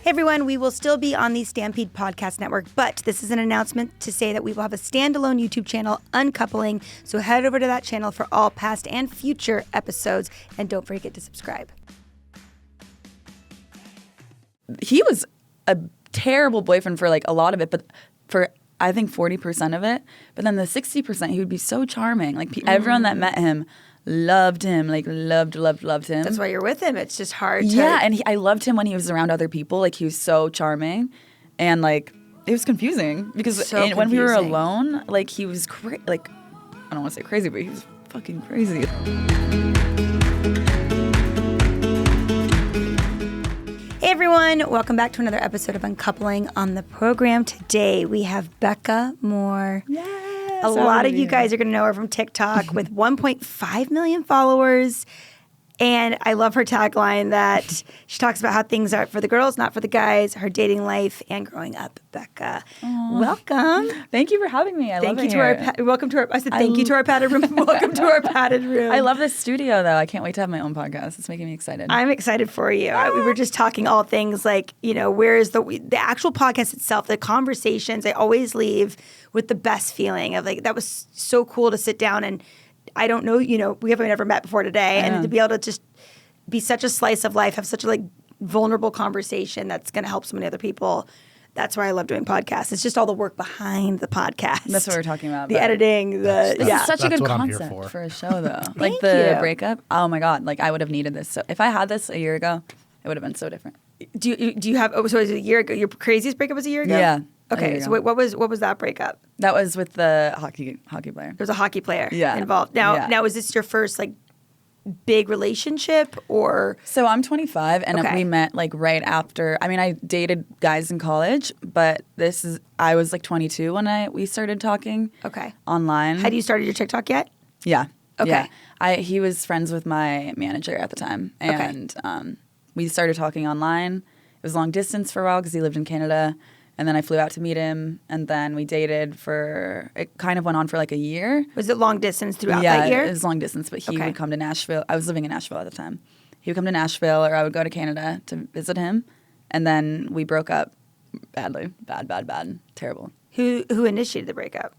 Hey everyone, we will still be on the Stampede Podcast Network, but this is an announcement to say that we will have a standalone YouTube channel, UnCoupling, so head over to that channel for all past and future episodes, and don't forget to subscribe. He was a terrible boyfriend for like a lot of it, but for I think 40% of it. But then the 60%, he would be so charming. Like everyone that met him loved him, like loved him. That's why you're with him. It's just hard to... Yeah, and I loved him when he was around other people. Like he was so charming, and like it was confusing because when we were alone, like he was like I don't want to say crazy, but he was fucking crazy. Hey everyone, welcome back to another episode of UnCoupling. On the program today, we have Becca Moore. Yes. A lot of you guys are going to know her from TikTok with 1.5 million followers. And I love her tagline that she talks about how things are for the girls, not for the guys, her dating life and growing up. Becca, welcome. Thank you for having me. I love it here. Welcome to our, I said thank you to our padded room. Welcome to our padded room. I love this studio, though. I can't wait to have my own podcast. It's making me excited. I'm excited for you. We were just talking all things like, you know, where's the actual podcast itself, the conversations. I always leave with the best feeling of like, that was so cool to sit down and I don't know, you know, we haven't ever met before today. And to be able to just be such a slice of life, have such a like vulnerable conversation that's going to help so many other people. That's why I love doing podcasts. It's just all the work behind the podcast. That's what we're talking about. The editing, It's such a good concept for a show, though. Like the breakup. Oh my God. Like I would have needed this. So if I had this a year ago, it would have been so different. Do you have, so is it a year ago? Your craziest breakup was a year ago? Yeah. Okay, so what was that breakup? That was with the hockey player. There was a hockey player involved. Now, is this your first like big relationship or? So I'm 25 and we met like right after. I mean, I dated guys in college, but I was like 22 when we started talking. Okay. Online. Had you started your TikTok yet? Yeah. Okay. Yeah. He was friends with my manager at the time, and we started talking online. It was long distance for a while because he lived in Canada. And then I flew out to meet him, and then we dated it kind of went on for like a year. Was it long distance throughout that year? Yeah, it was long distance, but he would come to Nashville. I was living in Nashville at the time. He would come to Nashville, or I would go to Canada to visit him, and then we broke up badly. Bad. Terrible. Who initiated the breakup?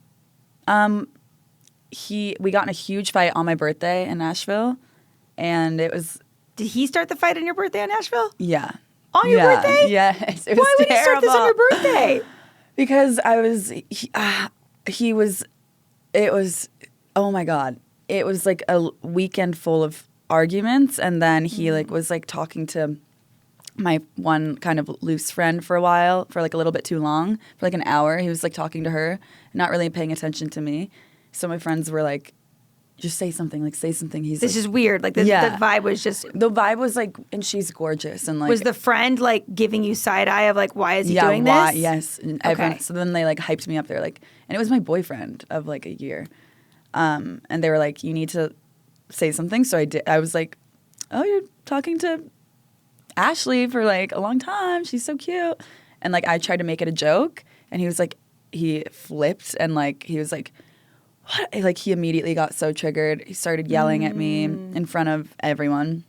We got in a huge fight on my birthday in Nashville, and it was... Did he start the fight on your birthday in Nashville? Yeah. On your birthday? Yes. It was Why would you start this on your birthday? Because oh my God. It was like a weekend full of arguments. And then he was like talking to my one kind of loose friend for a while, for like a little bit too long, for like an hour. He was like talking to her, not really paying attention to me. So my friends were like, just say something, say something. This is weird. Like the vibe was just... The vibe was like, and she's gorgeous. And like... Was the friend like giving you side eye of like, why is he doing this? Yes. And everyone, so then they like hyped me up. They're like, and it was my boyfriend of like a year. And they were like, you need to say something. So I did. I was like, oh, you're talking to Ashley for like a long time. She's so cute. And like, I tried to make it a joke. And he was like, he flipped and like, he was like, what? Like he immediately got so triggered. He started yelling at me in front of everyone.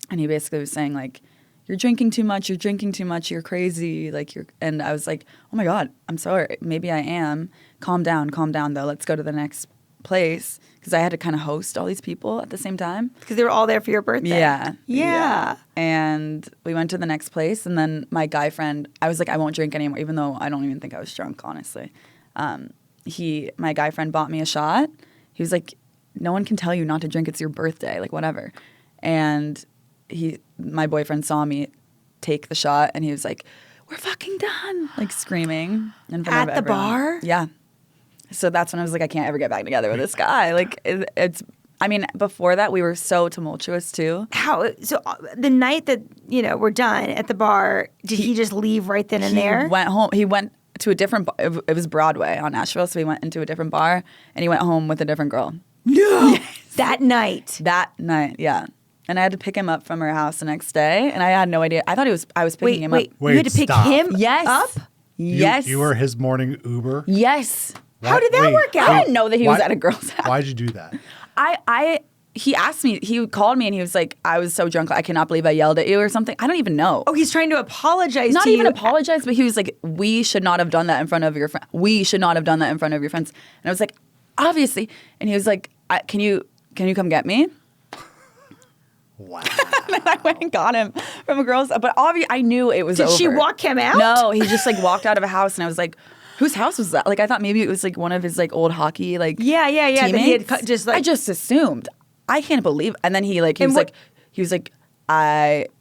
And he basically was saying like, you're drinking too much, you're crazy. And I was like, oh my God, I'm sorry. Maybe I am. Calm down though. Let's go to the next place. Because I had to kind of host all these people at the same time. Because they were all there for your birthday. Yeah. And we went to the next place. And then my guy friend, I was like, I won't drink anymore, even though I don't even think I was drunk, honestly. My guy friend bought me a shot. He was like, no one can tell you not to drink. It's your birthday, like whatever. And my boyfriend saw me take the shot and he was like, we're fucking done. Like screaming in front of everyone. At the bar? Yeah. So that's when I was like, I can't ever get back together with this guy. Like I mean, before that we were so tumultuous too. How? So the night that, we're done at the bar, did he just leave right then and there? He went home. He went to a different bar. It was Broadway on Nashville, so he went into a different bar and he went home with a different girl. No! Yes. That night, yeah. And I had to pick him up from her house the next day, and I had no idea. I thought I was picking him up. Wait, you had to pick him up? Yes. You were his morning Uber? Yes. How did that work out? I didn't know that he was at a girl's house. Why'd you do that? he asked me, he called me and he was like, I was so drunk, I cannot believe I yelled at you or something. I don't even know. Oh, he's trying to apologize Not to you. even apologize, but he was like, we should not have done that in front of your friends. We should not have done that in front of your friends. And I was like, obviously. And he was like, can you come get me? Wow. And then I went and got him from a girl's. But obviously, I knew it was over. Did she walk him out? No, he just like walked out of a house and I was like, whose house was that? Like, I thought maybe it was like one of his like old hockey like Yeah. That he had teammates. just like I just assumed. I can't believe. And then he was like,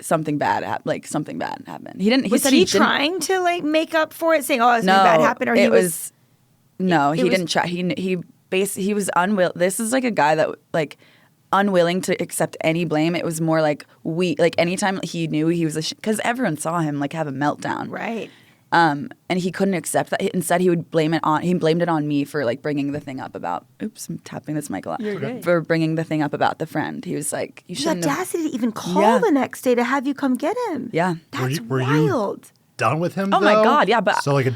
something bad happened. He didn't. He was said he he didn't, trying to like make up for it, saying, "Oh, something bad happened," or he was? No, it he was- didn't try. He was unwilling. This is like a guy that like unwilling to accept any blame. It was more like anytime he knew he was because everyone saw him like have a meltdown, Right. And he couldn't accept that. Instead, he would blame it on. He blamed it on me for like bringing the thing up about. Oops, I'm tapping this mic a lot. You're good. For bringing the thing up about the friend. He was like, "You The shouldn't have." audacity to even call Yeah. the next day to have you come get him. Yeah. That's Were you- wild. Done with him? Oh my though? God, yeah, but- so like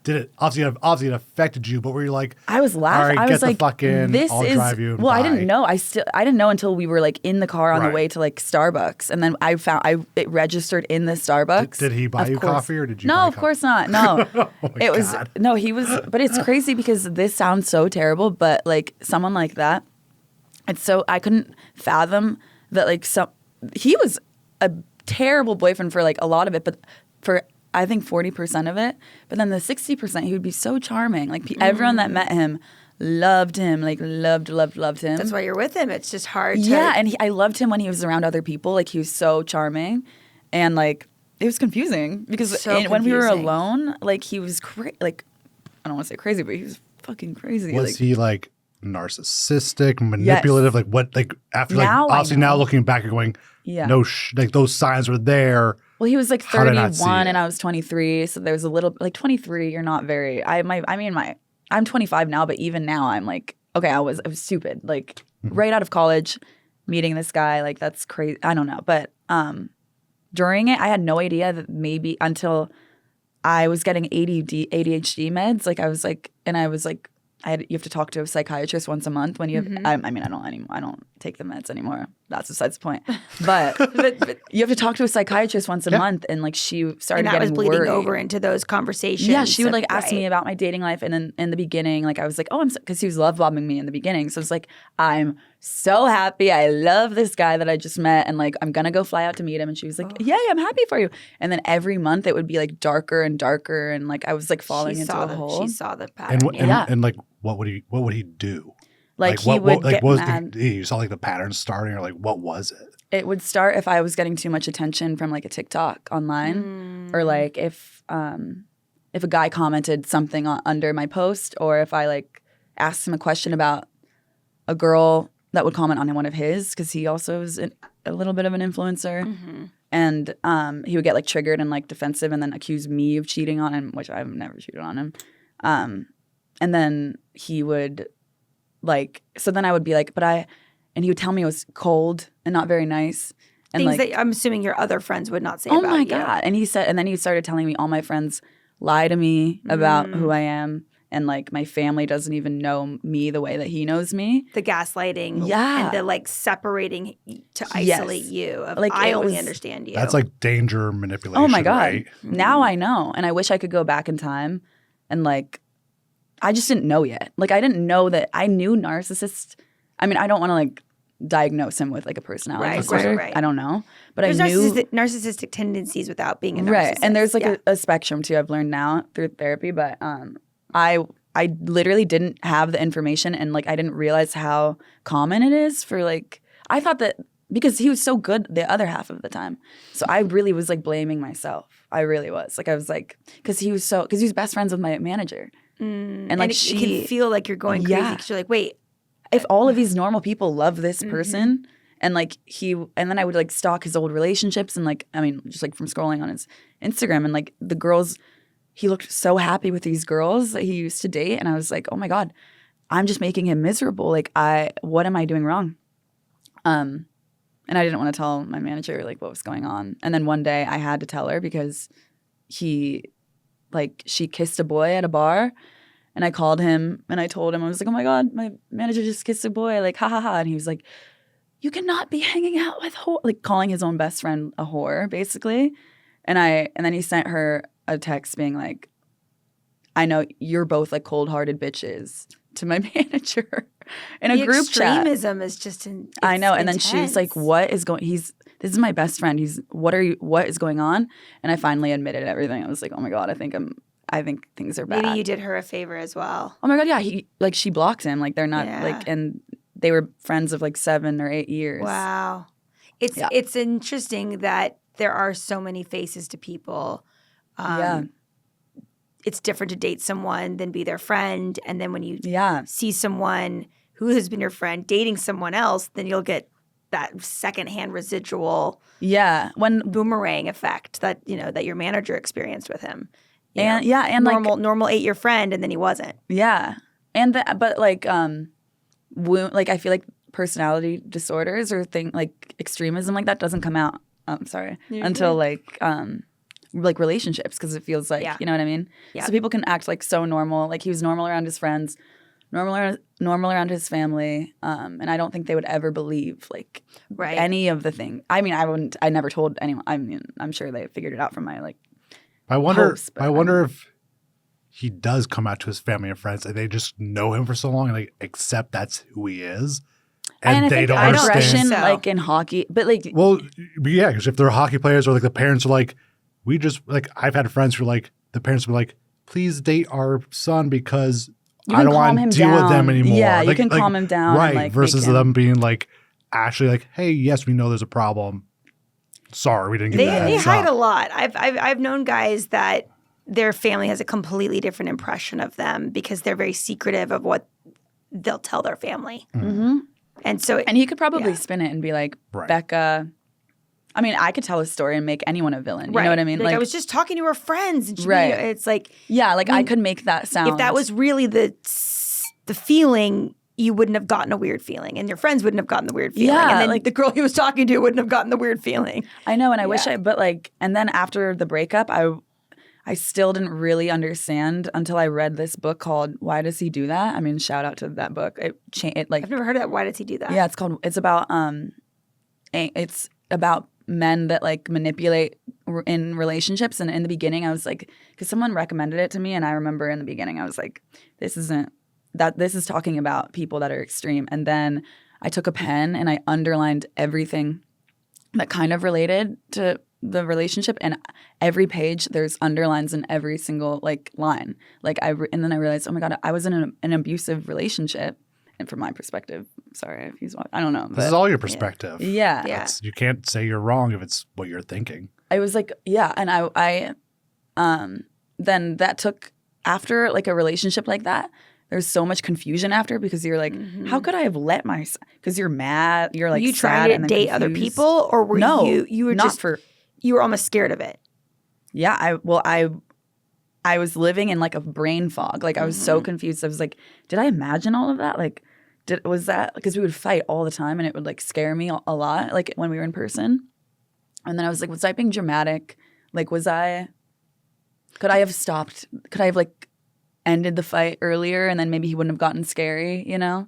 did it obviously it affected you, but were you like, I was laughing. all right, I get was like, the fuck in, "This I'll is." drive you. Well, I bye. didn't know. I didn't know until we were like in the car on the Right. way to like Starbucks, and then I found it registered in the Starbucks. Did he buy Of you course. coffee or did you? No, buy of course not. No, Oh my it was God. no. He was, but it's crazy because this sounds so terrible, but like someone like that, it's so I couldn't fathom that like he was a terrible boyfriend for like a lot of it, but for I think 40% of it. But then the 60%, he would be so charming. Like everyone that met him loved him, like loved him. That's why you're with him. It's just hard to. Yeah, and I loved him when he was around other people. Like he was so charming, and like it was confusing because So when we were confusing. alone, like he was like I don't want to say crazy, but he was fucking crazy. Was like, he like narcissistic, manipulative? Like what? Like after like Now I obviously know. now looking back and going, Yeah. no, like those signs were there. Well, he was like How did I not see 31 and it? I was 23, so there was a little like 23. You're not very. I'm 25 now, but even now I'm like, okay, I was stupid. Like right out of college, meeting this guy, like that's crazy. I don't know, but during it, I had no idea that maybe until I was getting ADHD meds. Like I was like, you have to talk to a psychiatrist once a month when you have. I mean, I don't anymore. I don't take the meds anymore. That's besides the point. But, but you have to talk to a psychiatrist once a month, and like she started and that getting was bleeding worried. over into those conversations. Yeah, she would of- like ask me right. about my dating life, and then in the beginning, like I was like, oh, because he was love bombing me in the beginning, so it's like I'm so happy, I love this guy that I just met, and like I'm gonna go fly out to meet him, and she was like, yay, I'm happy for you, and then every month it would be like darker and darker, and like I was like falling She into saw a hole. She saw the pattern. And, yeah. and like what would he do? Like he what, would like get what was mad. you saw like the pattern starting, or like what was it? It would start if I was getting too much attention from like a TikTok online, or like if a guy commented something under my post, or if I like asked him a question about a girl that would comment on one of his, because he also is a little bit of an influencer, and he would get like triggered and like defensive, and then accuse me of cheating on him, which I've never cheated on him, and then he would like, so then I would be like, and he would tell me it was cold and not very nice. And Things like, that I'm assuming your other friends would not say oh about my you. God. And then he started telling me all my friends lie to me about who I am. And like my family doesn't even know me the way that he knows me. The gaslighting, Yeah. and the like separating to isolate Yes. you. Of, Like, I it only was- understand you. That's like danger manipulation. Oh my God. right? Now I know. And I wish I could go back in time and like, I just didn't know yet. Like I didn't know that I knew narcissists. I mean, I don't want to like diagnose him with like a personality Right, disorder. right. I don't know. But There's I knew. narcissistic tendencies without being a narcissist. Right. And there's like Yeah. a spectrum too, I've learned now through therapy. But I literally didn't have the information, and like I didn't realize how common it is for like, I thought that because he was so good the other half of the time. So I really was like blaming myself. I really was. Like I was like, because he was best friends with my manager. And like it can feel like you're going crazy because you're like, wait, if all of these normal people love this person, and like and then I would like stalk his old relationships, and like, I mean, just like from scrolling on his Instagram, and like the girls, he looked so happy with these girls that he used to date, and I was like, oh my God, I'm just making him miserable. Like what am I doing wrong? And I didn't want to tell my manager like what was going on. And then one day I had to tell her because she kissed a boy at a bar, and I called him and I told him, I was like, oh my God, my manager just kissed a boy, like ha ha ha. And he was like, you cannot be hanging out with whore, like calling his own best friend a whore, basically. And then he sent her a text being like, I know you're both like cold-hearted bitches to my manager in a group chat. Extremism is just I know. And intense. then she was like, this is my best friend. What is going on? And I finally admitted everything. I was like, oh my God, I think things are bad. Maybe you did her a favor as well. Oh my God, yeah. She blocked him. Like they're not and they were friends of like 7 or 8 years. Wow. It's interesting that there are so many faces to people. It's different to date someone than be their friend. And then when you see someone who has been your friend dating someone else, then you'll get that secondhand residual boomerang effect that your manager experienced with him. And normal 8-year friend, and then he wasn't. Yeah. And but like I feel like personality disorders or like extremism like that doesn't come out until like relationships, because it feels like you know what I mean. So people can act like so normal, like he was normal around his friends, normal around his family, and I don't think they would ever believe like any of the thing. I mean, I never told anyone. I mean, I'm sure they figured it out from my like I wonder posts, I wonder if he does come out to his family and friends and they just know him for so long and like accept that's who he is. And they don't understand. Like in hockey, but like because if they're hockey players or like the parents are like, we just like, I've had friends who like the parents were like, please date our son because I don't want to deal with them anymore. Yeah, like, you can calm him down. Right. And, like, versus them being like actually like, hey, yes, we know there's a problem. Sorry, we didn't get that. They hide a lot. I've known guys that their family has a completely different impression of them because they're very secretive of what they'll tell their family. Mm-hmm. And he could probably spin it and be like, Becca. I mean, I could tell a story and make anyone a villain. You know what I mean? Like I was just talking to her friends. And it's like I could make that sound. If that was really the feeling, you wouldn't have gotten a weird feeling, and your friends wouldn't have gotten the weird feeling, and then like the girl he was talking to wouldn't have gotten the weird feeling. I know, and I wish but like, and then after the breakup, I still didn't really understand until I read this book called Why Does He Do That? I mean, shout out to that book. It like I've never heard of that. Why does he do that? Yeah, it's about men that like manipulate in relationships. And in the beginning, I was like, because someone recommended it to me, and I remember in the beginning, I was like, this is talking about people that are extreme. And then I took a pen and I underlined everything that kind of related to the relationship, and every page there's underlines in every single like line. Like and then I realized, oh my God, I was in an abusive relationship. And from my perspective, sorry if he's I don't know. This is all your perspective. Yeah. You can't say you're wrong if it's what you're thinking. I was like, and I then that took after like a relationship like that. There's so much confusion after, because you're like, how could I have let myself? Because you're mad, you're like, you tried to date other people, or were you were not you were almost scared of it? Yeah, I was living in like a brain fog. Like I was so confused. I was like, did I imagine all of that? Like, was that because we would fight all the time and it would like scare me a lot, like when we were in person. And then I was like, was I being dramatic? Like, could I have stopped? Could I have like ended the fight earlier and then maybe he wouldn't have gotten scary, you know?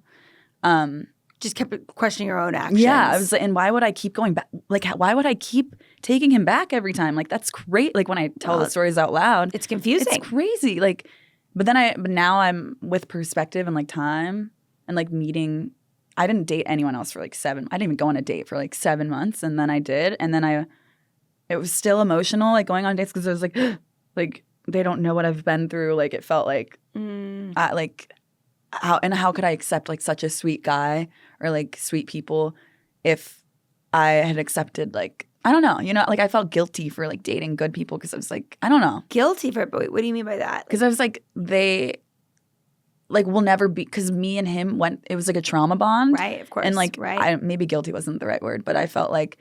Just kept questioning your own actions. Yeah, I was like, and why would I keep going back? Like, why would I keep taking him back every time? Like, that's great. Like when I tell the stories out loud, it's confusing. It's crazy. Like, but now I'm with perspective and like time and like meeting. I didn't date anyone else for like I didn't even go on a date for like 7 months, and then I did, and then it was still emotional, like going on dates, because I was like, like they don't know what I've been through. Like it felt like, how could I accept like such a sweet guy or like sweet people if I had accepted like, I don't know, you know, like I felt guilty for like dating good people, because I was like, I don't know. Guilty for it? But what do you mean by that? Because I was like, they like will never be, because me and him it was like a trauma bond. Right, of course. And like, maybe guilty wasn't the right word, but I felt like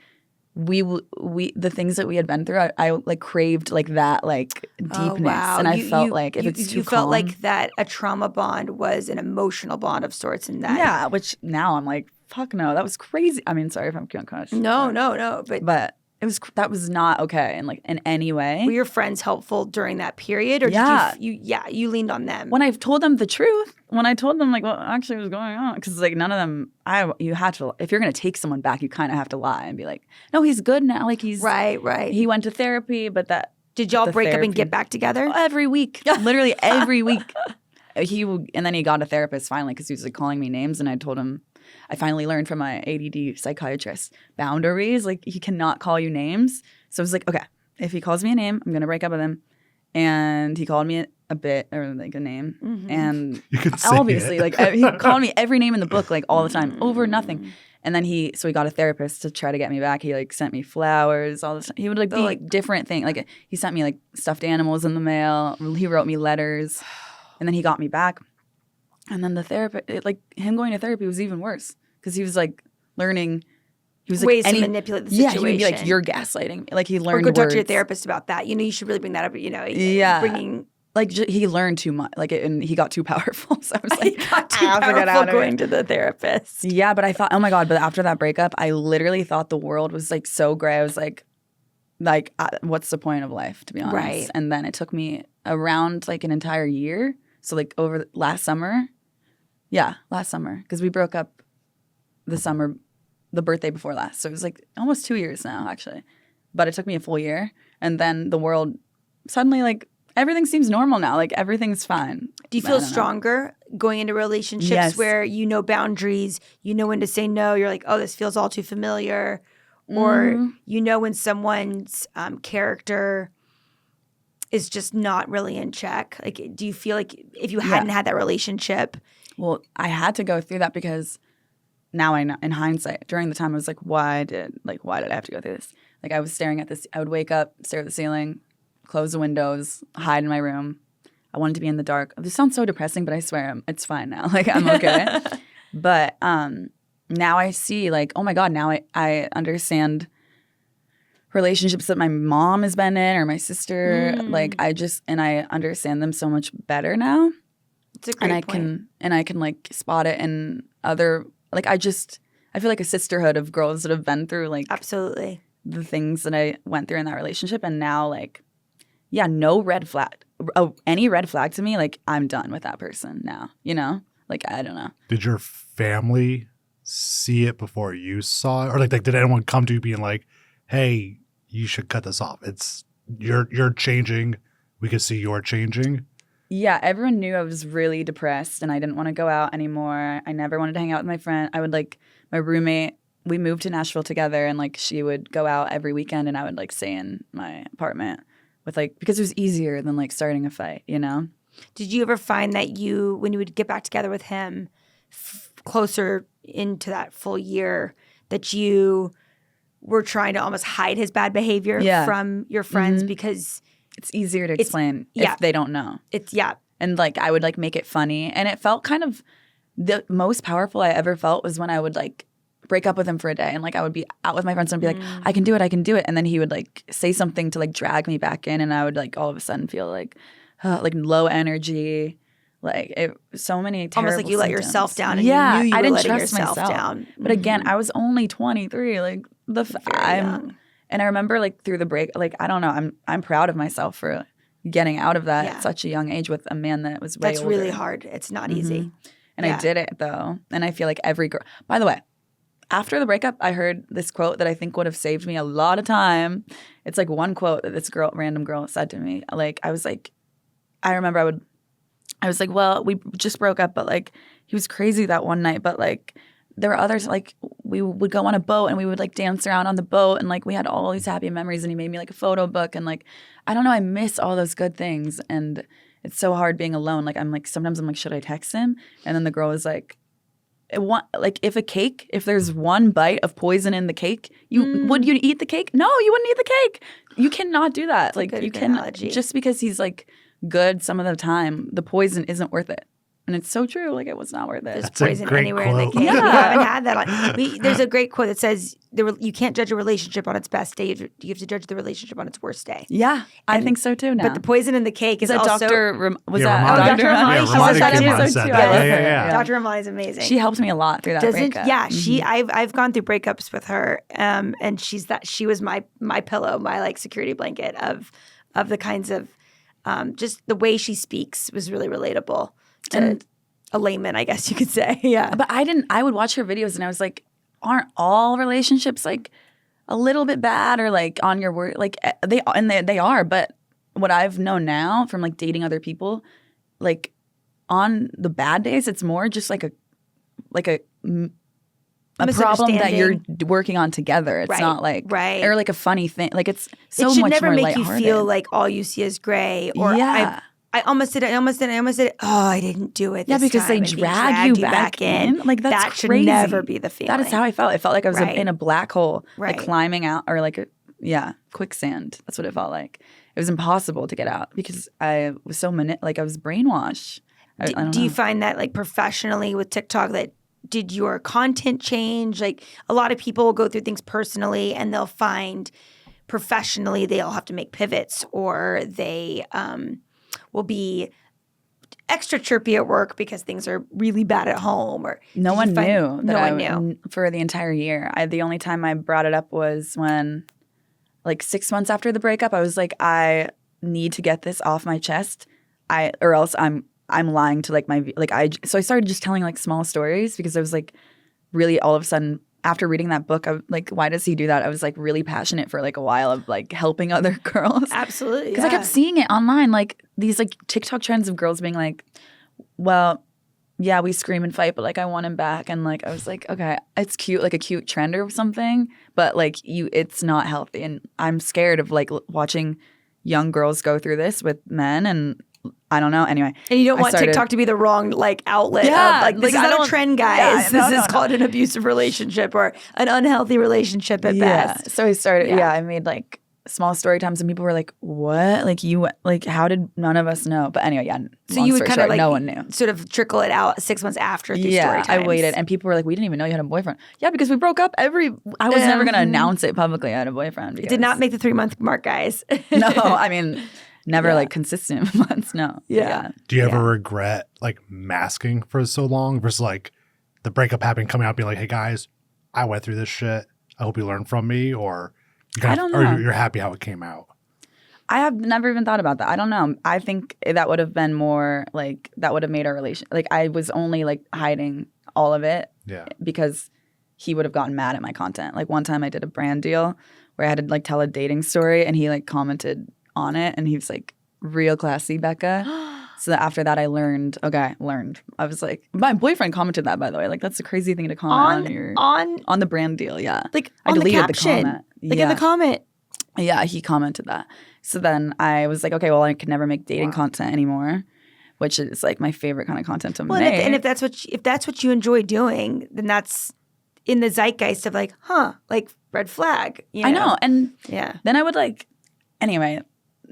the things that we had been through, I like craved like that like deepness, and I felt like if it's too you felt like that a trauma bond was an emotional bond of sorts, and that which now I'm like, fuck no, that was crazy. I mean, sorry if I'm unconscious. No, but that was not okay, and like in any way. Were your friends helpful during that period, or did you leaned on them? When I've told them the truth, when I told them like what actually was going on, because like none of them, you had to, if you're gonna take someone back, you kind of have to lie and be like, no, he's good now. Like he's right. He went to therapy, but that did y'all break up and get back together every week, literally every week. And then he got a therapist finally because he was like calling me names, and I told him I finally learned from my ADD psychiatrist boundaries. Like he cannot call you names. So I was like, okay, if he calls me a name, I'm gonna break up with him. And he called me a bit or like a name, and obviously like he called me every name in the book like all the time over nothing. And then he got a therapist to try to get me back. He like sent me flowers all the time. He would like different things. Like he sent me like stuffed animals in the mail. He wrote me letters, and then he got me back. And then the therapist, him going to therapy was even worse because he was like learning. He was like, ways to manipulate the situation. Yeah, he would be like, "You're gaslighting me." Like he learned. Or go talk words. to your therapist about that. You should really bring that up. Bringing like he learned too much. Like and he got too powerful. So I was like, he got too powerful going to the therapist. Yeah, but I thought, oh my God! But after that breakup, I literally thought the world was like so gray. I was like, what's the point of life? To be honest. Right. And then it took me around like an entire year. So like over last summer. Yeah, last summer because we broke up the summer. The birthday before last. So it was like almost 2 years now, actually. But it took me a full year. And then the world suddenly, like, everything seems normal now. Like, everything's fine. Do you feel stronger going into relationships where you know boundaries, you know when to say no, you're like, oh, this feels all too familiar? Or you know when someone's character is just not really in check? Like, do you feel like if you hadn't had that relationship? Well, I had to go through that because now I know, in hindsight, during the time I was like, why did I have to go through this? Like I was staring at this, I would wake up, stare at the ceiling, close the windows, hide in my room. I wanted to be in the dark. This sounds so depressing, but I swear it's fine now. Like I'm okay. But now I see like, oh my God, now I understand relationships that my mom has been in or my sister. Like I understand them so much better now. It's a great point. And I can like spot it in other. Like I feel like a sisterhood of girls that have been through like absolutely the things that I went through in that relationship, and now like, yeah, no red flag. Oh, any red flag to me, like I'm done with that person now. Like I don't know. Did your family see it before you saw it, or like did anyone come to you being like, "Hey, you should cut this off. It's you're changing. We can see you're changing." Yeah, everyone knew I was really depressed and I didn't want to go out anymore. I never wanted to hang out with my friend. I would like my roommate. We moved to Nashville together, and like she would go out every weekend, and I would like stay in my apartment with like because it was easier than like starting a fight. Did you ever find that when you would get back together with him, closer into that full year, that you were trying to almost hide his bad behavior from your friends because it's easier to explain if they don't know. And like I would like make it funny, and it felt kind of the most powerful I ever felt was when I would like break up with him for a day, and like I would be out with my friends and be like, I can do it, and then he would like say something to like drag me back in, and I would like all of a sudden feel like low energy, like so many terrible almost like you symptoms. let yourself down, and you knew you I were didn't letting trust yourself myself down. But again, I was only 23, like young. And I remember like through the break, like I don't know, I'm proud of myself for getting out of that at such a young age with a man that was way That's older. really hard. It's not easy. And I did it though. And I feel like every girl, by the way, after the breakup, I heard this quote that I think would have saved me a lot of time. It's like one quote that this random girl said to me. Like I was like, I remember I was like, well, we just broke up, but like he was crazy that one night, but like there were others, like we would go on a boat and we would like dance around on the boat, and like we had all these happy memories, and he made me like a photo book, and like I don't know, I miss all those good things, and it's so hard being alone. Like I'm like sometimes I'm like, should I text him? And then the girl was like, if there's one bite of poison in the cake, would you eat the cake? No, you wouldn't eat the cake. You cannot do that. That's like you can analogy. Just because he's like good some of the time, the poison isn't worth it. And it's so true. Like it was not worth it. There's poison anywhere in the cake. Yeah. We haven't had that. There's a great quote that says you can't judge a relationship on its best day. You have to judge the relationship on its worst day. Yeah, I think so too now. But the poison in the cake is that also Dr. Dr. Ramani. She said that episode too. Yeah. Dr. Ramani is amazing. She helped me a lot through that breakup. Yeah, I've gone through breakups with her, and she was my pillow, my like security blanket of the kinds of just the way she speaks was really relatable. a layman, I guess you could say. Yeah. But I would watch her videos and I was like, aren't all relationships like a little bit bad or like on your word? Like they are. But what I've known now from like dating other people, like on the bad days, it's more just like a problem that you're working on together. It's not like or like a funny thing. Like it's so much more lighthearted. It should never make you feel like all you see is gray. Or I almost did it. Oh, I didn't do it. Yeah, this because time. they drag you back in. Like that's that should crazy. never be the feeling. That is how I felt. It felt like I was in a black hole, like Right. climbing out, or like quicksand. That's what it felt like. It was impossible to get out because I was so I was brainwashed. I don't Do you know. find that like professionally with TikTok that did your content change? Like a lot of people will go through things personally and they'll find professionally they'll have to make pivots or they will be extra chirpy at work because things are really bad at home. Or No one knew. No one knew for the entire year. The only time I brought it up was when, like 6 months after the breakup, I was like, I need to get this off my chest, or else I'm lying to like so I started just telling like small stories because I was like really all of a sudden after reading that book, I like, why does he do that? I was like really passionate for like a while of like helping other girls. Absolutely. Because I kept seeing it online, like these like TikTok trends of girls being like, well, yeah, we scream and fight, but like I want him back. And like I was like, okay, it's cute, like a cute trend or something, but like it's not healthy. And I'm scared of like watching young girls go through this with men and I don't know. Anyway. And you don't want TikTok to be the wrong like outlet of like this is not a trend, guys. This is called an abusive relationship or an unhealthy relationship at best. So I started, I made like small story times and people were like, what? Like how did none of us know? But anyway, so you would kind of like no one knew. Sort of trickle it out 6 months after through story times. I waited and people were like, we didn't even know you had a boyfriend. Yeah, because we broke up I was never going to announce it publicly I had a boyfriend. It did not make the 3-month mark, guys. No, I mean, never like consistent months, no. Yeah. Do you ever regret like masking for so long versus like the breakup happening, coming out being like, hey guys, I went through this shit. I hope you learn from me, or I don't know. Or you're happy how it came out? I have never even thought about that. I don't know. I think that would have been more like that would have made our relation like I was only like hiding all of it because he would have gotten mad at my content. Like one time I did a brand deal where I had to like tell a dating story and he like commented on it and he was like, real classy, Becca. So after that I learned. I was like, my boyfriend commented that, by the way. Like that's a crazy thing to comment on the brand deal. Yeah. Like I on deleted the caption. the comment. Like in the comment. Yeah, he commented that. So then I was like, okay, well, I could never make dating content anymore, which is like my favorite kind of content to make. And if that's what you enjoy doing, then that's in the zeitgeist of like, like red flag. You know? I know. And then I would like, anyway,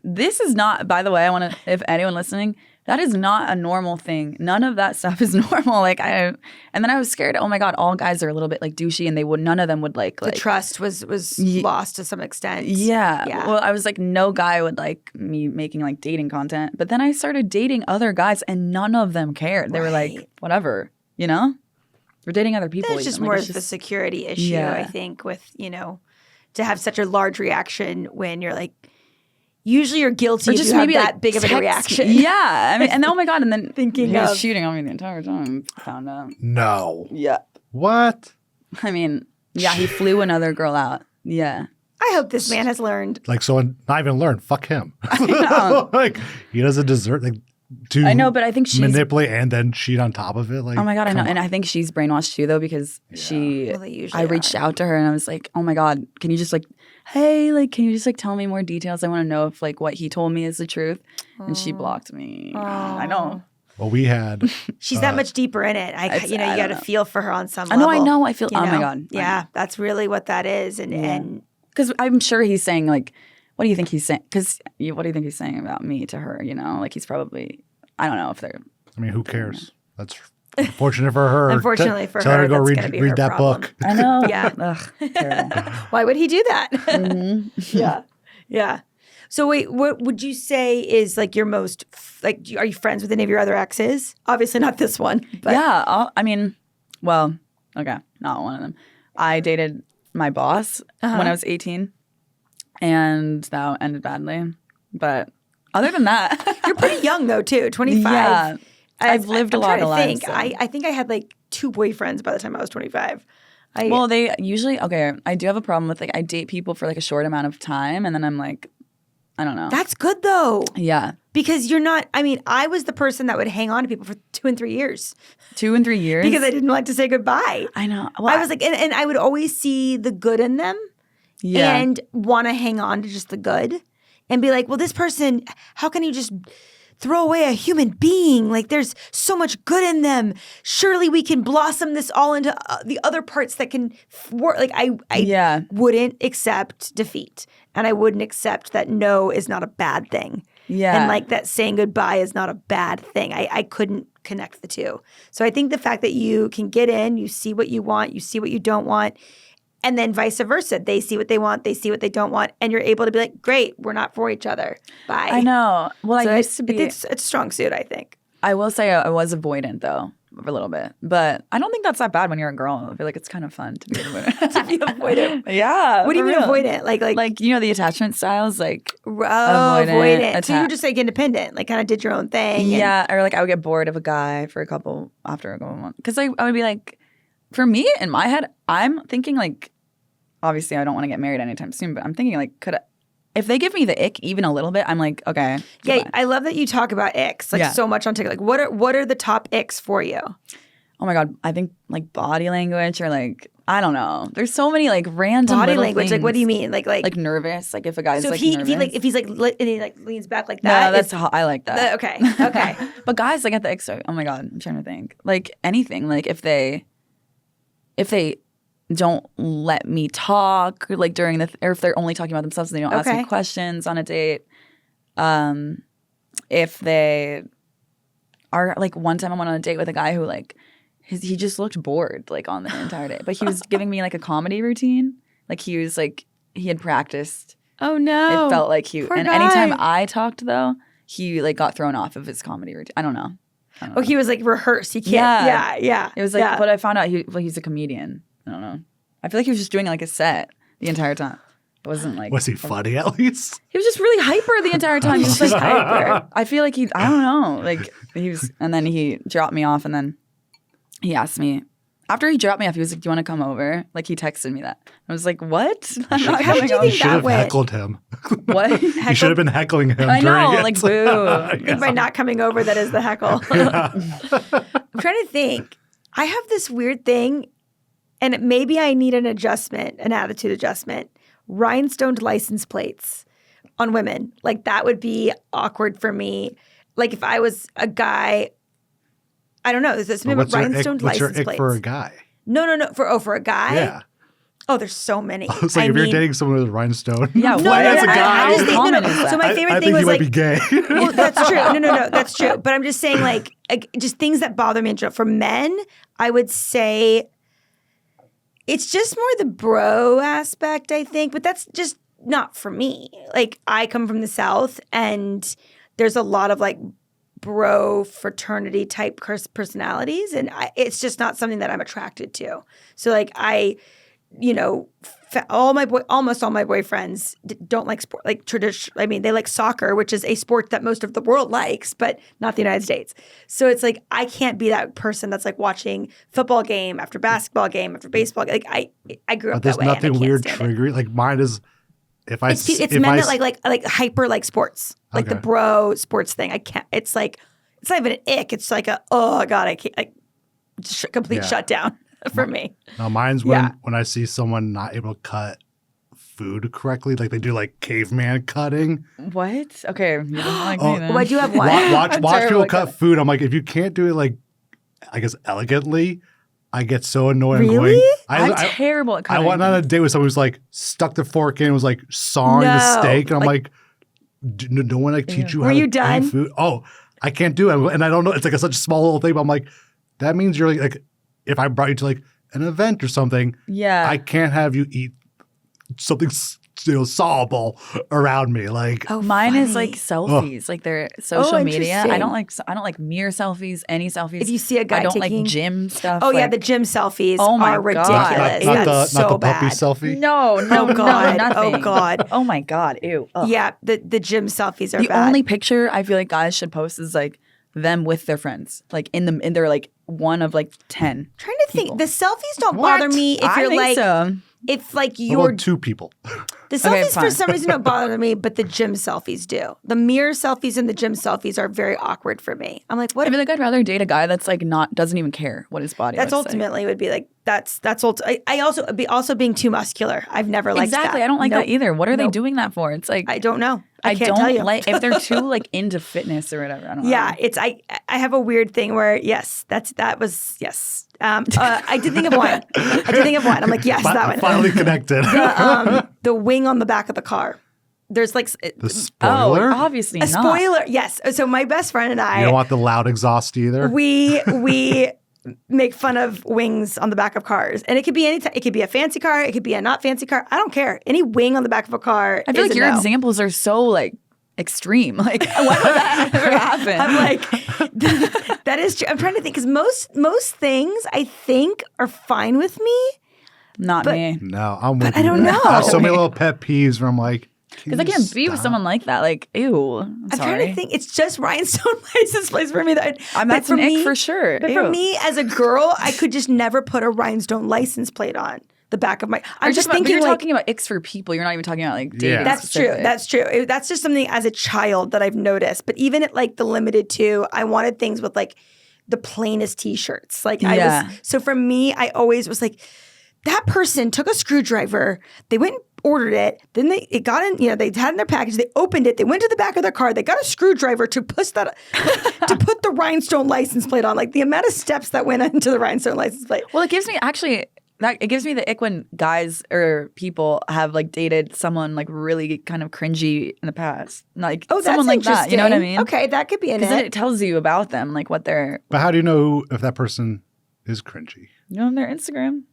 this is not, by the way, I want to, if anyone listening, that is not a normal thing. None of that stuff is normal. And then I was scared. Oh my God, all guys are a little bit like douchey, and none of them would like the trust was lost to some extent. Yeah. Well, I was like, no guy would like me making like dating content. But then I started dating other guys, and none of them cared. They were like, whatever, you know, we're dating other people. It's just more of the security issue, I think, with to have such a large reaction when you're like. Usually you're guilty if you have that big of a reaction. Yeah. I mean, and oh my God. And then thinking he was cheating on me the entire time. Found out. No. Yeah. What? I mean, yeah, he flew another girl out. Yeah. I hope this man has learned. Like, so not even learned. Fuck him. Like, he doesn't deserve to I know, but I think she's manipulate and then cheat on top of it. Like, oh my God, I know. on. And I think she's brainwashed too, though, because I reached out to her and I was like, oh my God, can you just like, hey, like, can you just like tell me more details? I want to know if like what he told me is the truth. And she blocked me. I know. Well, we had. She's that much deeper in it. You got to feel for her on some level. I know. I feel. Oh my God. Yeah, that's really what that is. And because I'm sure he's saying like, what do you think he's saying? Because what do you think he's saying about me to her? You know, like he's probably. I don't know if they're. I mean, who cares? That's unfortunate for her. Unfortunately for her, tell her to go that's read that problem. book. I know. Yeah. Ugh, terrible. Why would he do that? Mm-hmm. Yeah. So wait, what would you say is like your most like? Are you friends with any of your other exes? Obviously not this one. But. Yeah. I mean, well, okay, not one of them. I dated my boss when I was 18, and that ended badly. But other than that, you're pretty young though too. 25. Yeah. I've lived a lot of lives. Think. So. I think I had like 2 boyfriends by the time I was 25. Well, they usually I do have a problem with like I date people for like a short amount of time, and then I'm like, I don't know. That's good though. Yeah. Because you're not, I mean, I was the person that would hang on to people for 2 and 3 years. 2 and 3 years? Because I didn't like to say goodbye. I know. Well, I was like, and I would always see the good in them and want to hang on to just the good and be like, well, this person, how can you just throw away a human being? Like there's so much good in them. Surely we can blossom this all into the other parts that can work. Like I wouldn't accept defeat. And I wouldn't accept that no is not a bad thing. Yeah. And like that saying goodbye is not a bad thing. I couldn't connect the two. So I think the fact that you can get in, you see what you want, you see what you don't want, and then vice versa. They see what they want, they see what they don't want, and you're able to be like, great, we're not for each other. Bye. I know. Well, so I used to be. It's a strong suit, I think. I will say I was avoidant though. For a little bit, but I don't think that's that bad when you're a girl. I feel like it's kind of fun to be avoidant. To be avoidant. Yeah. What do you mean avoidant? Like you know the attachment styles, like avoidant. So you were just like independent, like kind of did your own thing. Yeah, or like I would get bored of a guy after a couple months because I would be like, for me in my head, I'm thinking like, obviously I don't want to get married anytime soon, but I'm thinking like, if they give me the ick even a little bit, I'm like, okay. Yeah, goodbye. I love that you talk about icks like so much on TikTok. Like, what are the top icks for you? Oh my God, I think like body language or like I don't know. There's so many like random body language. things. Like, what do you mean? Like nervous. Like if a guy's so like nervous. If he's like and he like leans back like that. No, that's I like that. Okay. But guys like at the ick. Oh my God, I'm trying to think. Like anything. Like if they don't let me talk like during or if they're only talking about themselves and they don't ask me questions on a date. If they are like one time I went on a date with a guy who like he just looked bored like on the entire day, but he was giving me like a comedy routine. Like he was like he had practiced. Oh no! It felt like he. Poor and guy. anytime I talked though, he like got thrown off of his comedy routine. I don't know. He was like rehearsed. He can't. Yeah. It was like, but I found out he's a comedian. I don't know. I feel like he was just doing like a set the entire time. It wasn't like. Was he funny at least? He was just really hyper the entire time. He was like hyper. I feel like I don't know. Like he was, and then he dropped me off, and then he asked me. After he dropped me off, he was like, "Do you want to come over?" Like he texted me that. I was like, "What?" I'm not How did you coming think You should have that went? heckled him. What? You should have been heckling him I during know, it. like boo. I think by not coming over, that is the heckle. I'm trying to think. I have this weird thing, and maybe I need an attitude adjustment. Rhinestoned license plates on women. Like that would be awkward for me. Like if I was a guy, I don't know. There's this rhinestoned what's your license ick plates. for a guy? No. For a guy? Yeah. Oh, there's so many. I was like, if you're dating someone with a rhinestone, Yeah, why as a guy? I just think, common is that? So my favorite I thing think was he like, might be gay. well, that's true. No, that's true. But I'm just saying, like just things that bother me in general. For men, I would say it's just more the bro aspect, I think. But that's just not for me. Like I come from the South, and there's a lot of like bro fraternity type personalities, and it's just not something that I'm attracted to. So like almost all my boyfriends don't like sport, like tradition. I mean, they like soccer, which is a sport that most of the world likes, but not the United States. So it's like I can't be that person that's like watching football game after basketball game after baseball. Like I grew up There's that way. nothing weird triggering. Like mine is. It's men that like hyper like sports, like the bro sports thing. I can't. It's like it's not even an ick. It's like oh god, I can't. Complete shutdown for me. No, mine's when I see someone not able to cut food correctly, like they do like caveman cutting. What? Okay, you don't like me then. Well, I do have one. Watch people cut food. I'm like, if you can't do it like, I guess elegantly. I get so annoyed. Really? I'm terrible at cutting. I went on a date with someone who's like stuck the fork in and was like sawing the steak. And I'm like no one like teach you how to eat food. Oh, I can't do it. And I don't know. It's like such a small little thing. But I'm like, that means you're like if I brought you to like an event or something, I can't have you eat something sawable around me. Like mine is like selfies, like their social media. I don't like mere selfies, any selfies. If you see a guy I don't taking like gym stuff. Oh yeah, the gym selfies are ridiculous. Not the puppy selfie. No, oh god, nothing. oh god, oh my god, ew. Ugh. Yeah, the gym selfies are the bad. only picture I feel like guys should post is like them with their friends, like in they're like one of like 10. Trying to think. people. The selfies don't bother me if I you're think like so. if like What you're about 2 people? the selfies for fine. some reason don't bother me, but the gym selfies do. The mirror selfies and the gym selfies are very awkward for me. I'm like, what? I feel like I'd rather date a guy that's like doesn't even care what his body That's looks like. ultimately would be like I also being too muscular. I've never liked Exactly. that. I don't like Nope. that either. What are they Nope. doing that for? It's like I don't know. I can't don't tell you. like if they're too like into fitness or whatever. I don't know. Yeah, it's I have a weird thing where yes. I did think of one. I'm like yes, that one. Finally connected. The wing on the back of the car. There's like The spoiler? Oh, obviously a not. spoiler. Yes. So my best friend and I, You don't want the loud exhaust either? we make fun of wings on the back of cars, and it could be any it could be a fancy car, it could be a not fancy car. I don't care. Any wing on the back of a car. I feel is like a your no. examples are so like extreme. Like when would that ever happen? I'm like, that is true. I'm trying to think because most things I think are fine with me. Not me. No, I'm with I you. don't know. I have so many little pet peeves where I'm like, Because I can't be with someone like that. Like, ew. I'm trying to think. It's just rhinestone license plates for me. That's an ick for sure. But Ew. for me, as a girl, I could just never put a rhinestone license plate on the back of my. I'm just thinking you're like talking about icks for people. You're not even talking about like dating. Yeah. that's true. specific. That's true. That's just something as a child that I've noticed. But even at like the limited 2, I wanted things with like the plainest T-shirts. Like so for me, I always was like, that person took a screwdriver. They went and ordered it. Then it got in. They had it in their package. They opened it. They went to the back of their car. They got a screwdriver to put the rhinestone license plate on. Like the amount of steps that went into the rhinestone license plate. Well, it gives me the ick when guys or people have like dated someone like really kind of cringy in the past. Like someone like that. You know what I mean? Okay, that could be an Because then it. it tells you about them, like what they're, But how do you know if that person is cringy? on their Instagram.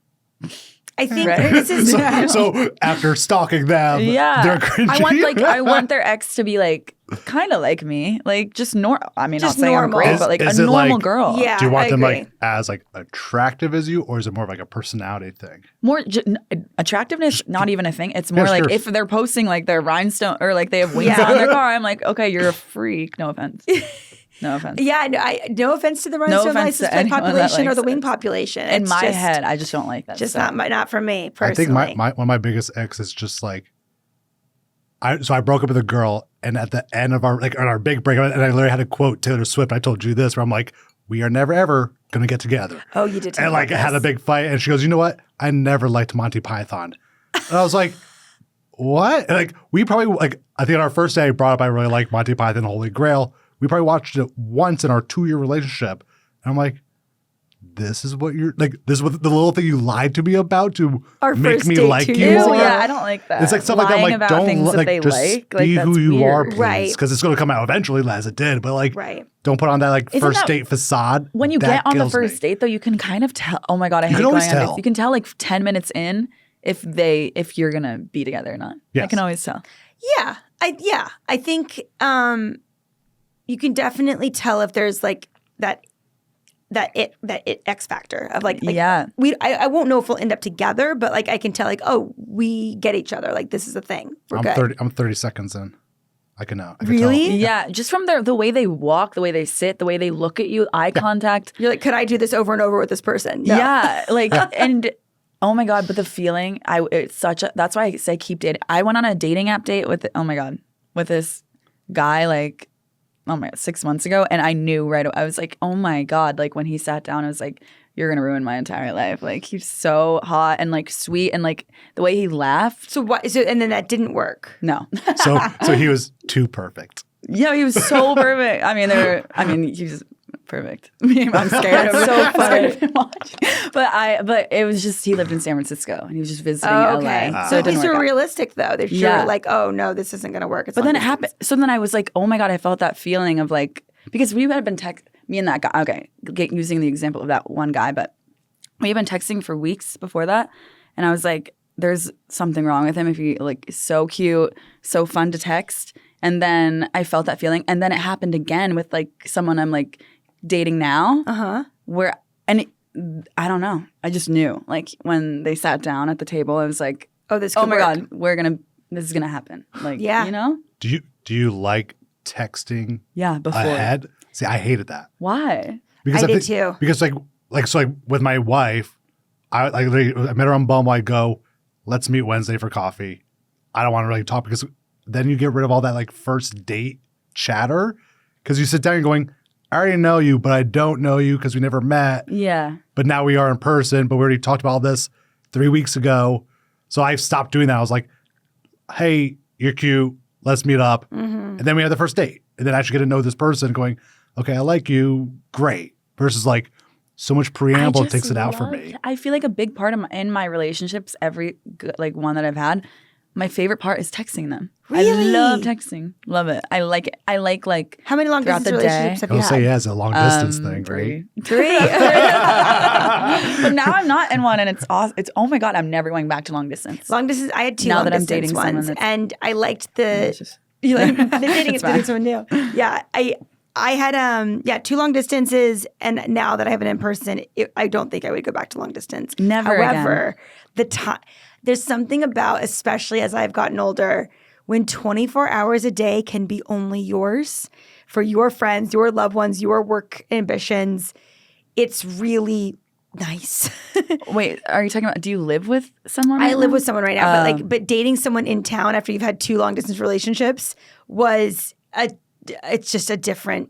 I think Right. this is So after stalking them, Yeah. they're cringy. I want their ex to be like kind of like me, like just normal. I mean, Just not saying I'm normal. great, but like Is a it normal like- girl. Yeah. Do you want I them agree. like as like attractive as you, or is it more of like a personality thing? More attractiveness, not even a thing. It's more like sure. if they're posting like their rhinestone or like they have wings Yeah. on their car, I'm like, okay, you're a freak. No offense. No offense. Yeah, no offense to the rhinestone offense to license plate anyone that population or likes the wing it. population. In It's my just- head, I just don't like that. just stuff. not for me I personally. think one of my biggest icks is just like, I broke up with a girl, and at the end of our big breakup, and I literally had to quote Taylor Swift. I told you this, where I'm like, we are never ever gonna get together. Oh, you did. Tell And me like about had a this. big fight, and she goes, you know what? I never liked Monty Python. And I was like, what? And like we probably like I think on our first day I brought up I really like Monty Python Holy Grail. We probably watched it once in our 2-year relationship. And I'm like, this is what you're like, this is what the little thing you lied to me about to Our make first me date like 2 you years more. ago. Yeah, I don't like that. It's like stuff like that. I'm Lying like, about don't things that like they just like. be Like, who that's you are, weird. please. Right. Because it's going to come out eventually, as it did. But like, Right. don't put on that like Isn't first that- date facade. When you That get on the kills me. first date, though, you can kind of tell. Oh my god, I hate can going always on dates. tell. You can tell like 10 minutes in if you're gonna be together or not. I Yes. can always tell. Yeah, I think you can definitely tell if there's like that X factor of like Yeah. I won't know if we'll end up together, but like I can tell like, oh, we get each other, like this is a thing. We're good. I'm 30 seconds in. I can know. Really? Yeah, just from the way they walk, the way they sit, the way they look at you, eye contact. You're like, could I do this over and over with this person? No. Yeah, like and oh my god, but the feeling, that's why I say keep dating. I went on a dating app date with this guy like 6 months ago, and I knew right away. I was like, oh my god, like when he sat down, I was like, you're gonna ruin my entire life. Like he's so hot and like sweet, and like the way he laughed. So what? So and then that didn't work. No, So he was too perfect. yeah, he was so perfect. He was perfect. I'm scared of him. so I'm scared of him watching. But it was just he lived in San Francisco and he was just visiting Okay. LA. So it didn't these work are out. realistic though. They're sure Yeah. like, oh no, this isn't gonna work. It's But long then it distance. happened. So then I was like, oh my god, I felt that feeling of like, because we had been me and that guy. Okay, using the example of that one guy, but we had been texting for weeks before that, and I was like, there's something wrong with him. If he like is so cute, so fun to text, and then I felt that feeling, and then it happened again with like someone I'm like dating now. Where I don't know. I just knew like when they sat down at the table, I was like, Oh, this could oh my work. god, this is gonna happen. Like, Yeah. you know. Do you like texting before. ahead. See, I hated that. Why? Because I did too. Because so with my wife, I met her on Bumble. I go, let's meet Wednesday for coffee. I don't want to really talk because then you get rid of all that like first date chatter because you sit down and going, I already know you, but I don't know you because we never met. Yeah. But now we are in person, but we already talked about all this 3 weeks ago. So I stopped doing that. I was like, hey, you're cute. Let's meet up. And then we have the first date. And then I actually get to know this person going, okay, I like you. Great. Versus like so much preamble takes it out for me. I feel like a big part of in my relationships, every like one that I've had, my favorite part is texting them. Really? I love texting. Love it. I like it. I like How many long throughout distance the relationships day. have you I'll had? say yeah, it's a long distance thing, 3. right? 3. But now I'm not in one, and it's awesome. It's oh my god, I'm never going back to long distance. Long distance. I had 2 Now long that I'm distance dating someone ones, that's- and I liked the. It's just- You like the dating It's it's dating fine. someone new. Yeah, I had 2 long distances, and now that I have an in person, I don't think I would go back to long distance. Never However, the time there's something about, especially as I've gotten older, when 24 hours a day can be only yours for your friends, your loved ones, your work ambitions. It's really nice. Wait, are you talking about? Do you live with someone? I right live now? with someone right now, but dating someone in town after you've had 2 long distance relationships it's just a different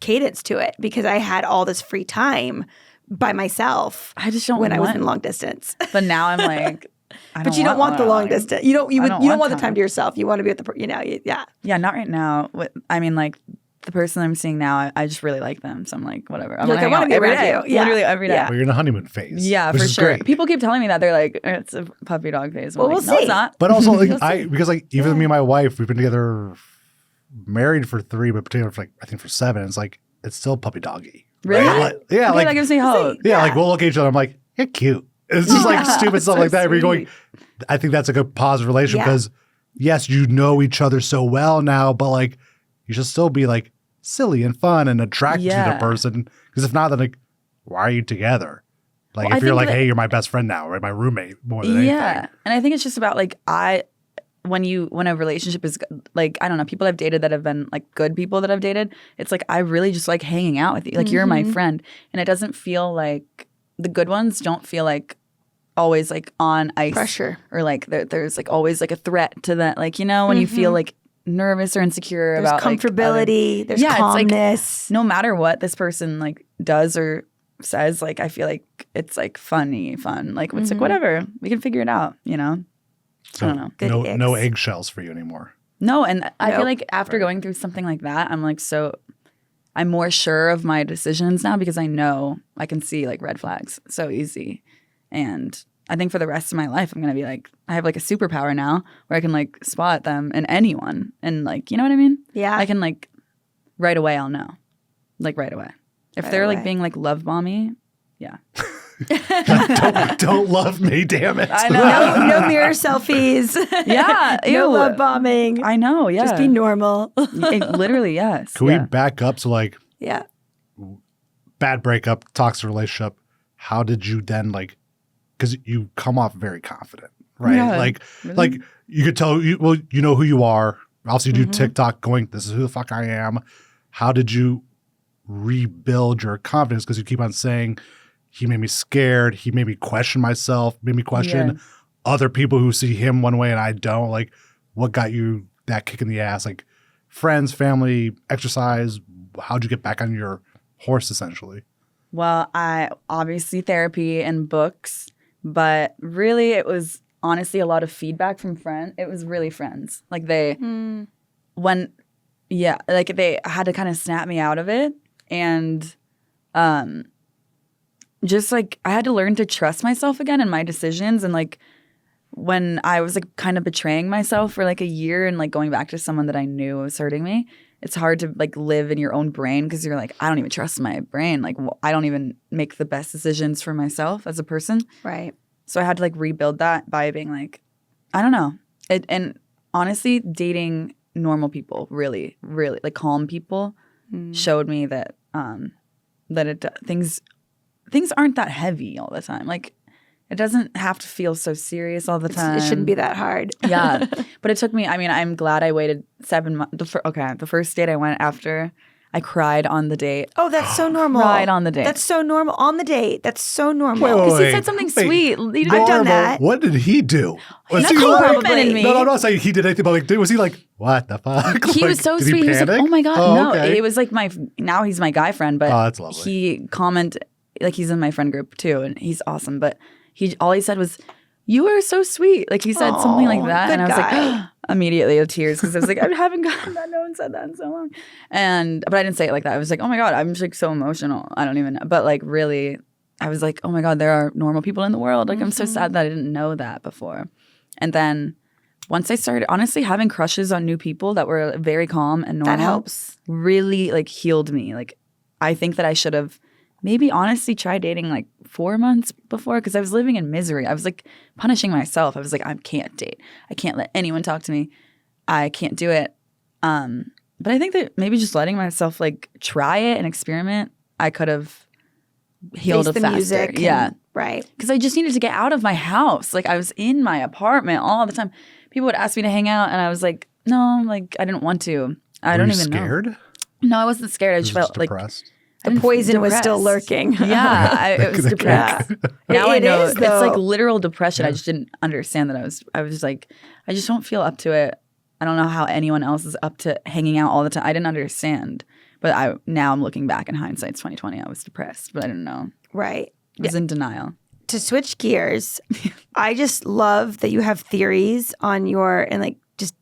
cadence to it because I had all this free time by myself. I just don't when I was want- in long distance. But now I'm like, But you don't want the long distance. You don't want the time. time to yourself. You want to be with the yeah. Yeah, not right now. I mean, like the person I'm seeing now, I just really like them. So I'm like, whatever. You're like, I want to be around you. Yeah. Literally every day. Yeah. Well, you're in a honeymoon phase. Yeah, which for is sure. Great. People keep telling me that. They're like, it's a puppy dog phase. I'm Well, like, we'll no, see. it's not. But also, like, see. because like even me and my wife, we've been together, married for 3, but together for like I think for 7. It's like it's still puppy doggy. Really? Right? Like, yeah, Okay, like that gives me hope. yeah, like we'll look at each other. I'm like, you're cute. It's just like stupid stuff So like that. Where you're going, sweet. I think that's a good positive relationship Yeah. because yes, you know each other so well now, but like you should still be like silly and fun and attracted to the Yeah. person. Because if not, then like, why are you together? Like Well, I if you're think like, that- hey, you're my best friend now, or my roommate more than anything. Yeah, and I think it's just about like when a relationship is like, I don't know, people I've dated that have been like good people that I've dated, it's like I really just like hanging out with you. Like you're my friend, and it doesn't feel like the good ones don't feel like always like on ice Pressure. or like there's like always like a threat to that. Like, you know, when you feel like nervous or insecure There's about comfortability, like, there's yeah, it's like calmness. no matter what this person like does or says, like I feel like it's like fun. Like it's like whatever, we can figure it out, you know. So I don't know. Good no icks. eggshells for you anymore. No, and I Nope. feel like after going through something like that, I'm more sure of my decisions now because I know I can see like red flags so easy. And I think for the rest of my life, I'm going to be like, I have like a superpower now where I can like spot them in anyone. And like, you know what I mean? Yeah. I can like right away, I'll know. Like right away. If Right they're away. like being like love bomby, yeah. don't love me, damn it. I know. no mirror selfies. Yeah. no ew. love bombing. I know. Yeah. Just be normal. Literally, yes. Can we back up to like Yeah. bad breakup, toxic relationship? How did you then like? Because you come off very confident, right? Yeah, like really? like you could tell you know who you are. Also, you do Mm-hmm. TikTok going, "This is who the fuck I am." How did you rebuild your confidence? Because you keep on saying he made me scared. He made me question myself. Made me question Yeah. other people who see him one way and I don't. Like, what got you that kick in the ass? Like, friends, family, exercise. How'd you get back on your horse? Essentially. Well, I obviously therapy and books, but really it was honestly a lot of feedback from friends. It was really friends. Like they they had to kind of snap me out of it and just like I had to learn to trust myself again in my decisions and like when I was like kind of betraying myself for like a year and like going back to someone that I knew was hurting me, it's hard to like live in your own brain because you're like, I don't even trust my brain. Like I don't even make the best decisions for myself as a person. Right. So I had to like rebuild that by being like, I don't know. And honestly, dating normal people, really, really like calm people, showed me that things aren't that heavy all the time. Like it doesn't have to feel so serious all the time. It shouldn't be that hard. Yeah. But it took me, I mean, I'm glad I waited 7 months. The first date I went after, I cried on the date. Oh, that's so normal. Cried on the date. That's so normal. On the date. That's so normal. Because he said something sweet. I've done that. What did he do? Was He complimented me. No, I'm not saying he did anything, but like, was he like, what the fuck? He Like, was so did sweet. He was like, panic? oh my God. Oh, No, okay. it was like now he's my guy friend, but Oh, that's lovely. he commented, like he's in my friend group too, and he's awesome. But all he said was, you are so sweet. Like he said something like that. good And I was guy. like, immediately of tears because I was like, I haven't gotten that. No one said that in so long. But I didn't say it like that. I was like, oh my God, I'm just like so emotional. I don't even know. But like really, I was like, oh my God, there are normal people in the world. Like I'm so sad that I didn't know that before. And then once I started honestly having crushes on new people that were very calm and normal. That helps. Really like healed me. Like I think that I should have maybe honestly tried dating like 4 months before because I was living in misery. I was like punishing myself. I was like, I can't date. I can't let anyone talk to me. I can't do it. But I think that maybe just letting myself like try it and experiment, I could have healed Face it the faster. music. Yeah. Right. Because I just needed to get out of my house. Like I was in my apartment all the time. People would ask me to hang out and I was like, no, like I didn't want to. I don't even know. Scared? No, I wasn't scared. I just felt like depressed. The poison was still depressed. lurking. Yeah, it was depressed. Now I It know is, it's though. like literal depression. I just didn't understand that I was like, I just don't feel up to it. I don't know how anyone else is up to hanging out all the time. I didn't understand. But now I'm looking back in hindsight, it's 2020. I was depressed, but I didn't know. Right. I was in denial. To switch gears, I just love that you have theories on and like just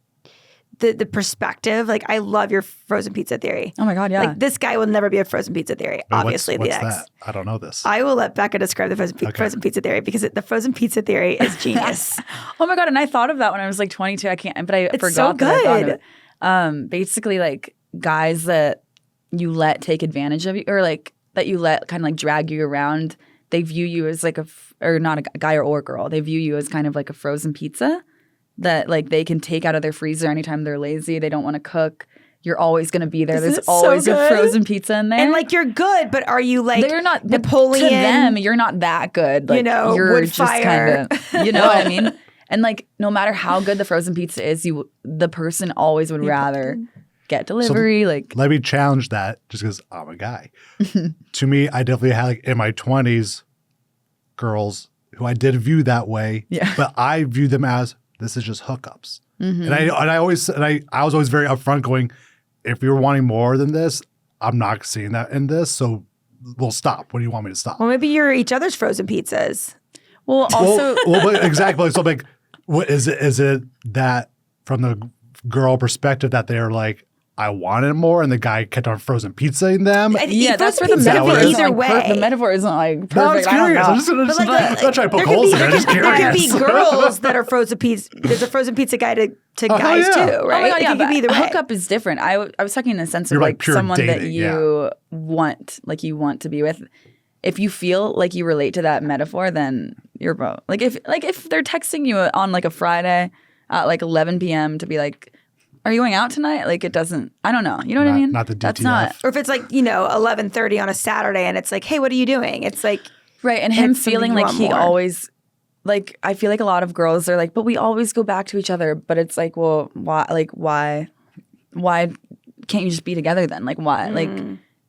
the perspective. Like I love your frozen pizza theory. Oh my God, yeah. Like this guy will never be a frozen pizza theory. Wait, Obviously, what's the ex. that? I don't know this. I will let Becca describe the frozen pizza theory because the frozen pizza theory is genius. Oh my God, and I thought of that when I was like 22. I can't, but I forgot so that I thought of good. it. Basically, like guys that you let take advantage of you, or like that you let kind of like drag you around. They view you as like or not a guy or girl. They view you as kind of like a frozen pizza that like they can take out of their freezer anytime they're lazy. They don't want to cook. You're always going to be there. There's always a frozen pizza in there. And like you're good, but are you like they're not Napoleon? To them, you're not that good. Like, you're wood just fire. kind of, you know what I mean? And like no matter how good the frozen pizza is, the person always would rather get delivery. Like Let me challenge that just because I'm a guy. To me, I definitely had like in my 20s girls who I did view that way. Yeah. But I view them as this is just hookups. And I was always very upfront going, if you're wanting more than this, I'm not seeing that in this. So we'll stop. What do you want me to stop? Well, maybe you're each other's frozen pizzas. well, also But exactly. So like, what is it? Is it that from the girl perspective that they're like, I wanted more, and the guy kept on frozen pizzaing them? yeah, that's where the pizza metaphor could be isn't either like way. the metaphor isn't like perfect. No, I'm just I don't curious. know. I'm just But I'm not trying to poke there holes could in it. I'm just There could curious. be girls that are frozen pizza. There's a frozen pizza guy to guys yeah. too, Oh right? my God, yeah, It could be either but way. hookup is different. I was talking in the sense of You're like like pure someone that dating, you want to be with. If you feel like you relate to that metaphor, then you're both. Like if they're texting you on like a Friday at like 11 p.m. to be like, are you going out tonight? Like it doesn't. I don't know. You know what I mean? Not the That's DTF. not Or if it's like 11:30 on a Saturday, and it's like, hey, what are you doing? It's like right. And him it's something feeling you like want he more. always. Like I feel like a lot of girls are like, but we always go back to each other. But it's like, well, why? Like why can't you just be together then? Like why? Like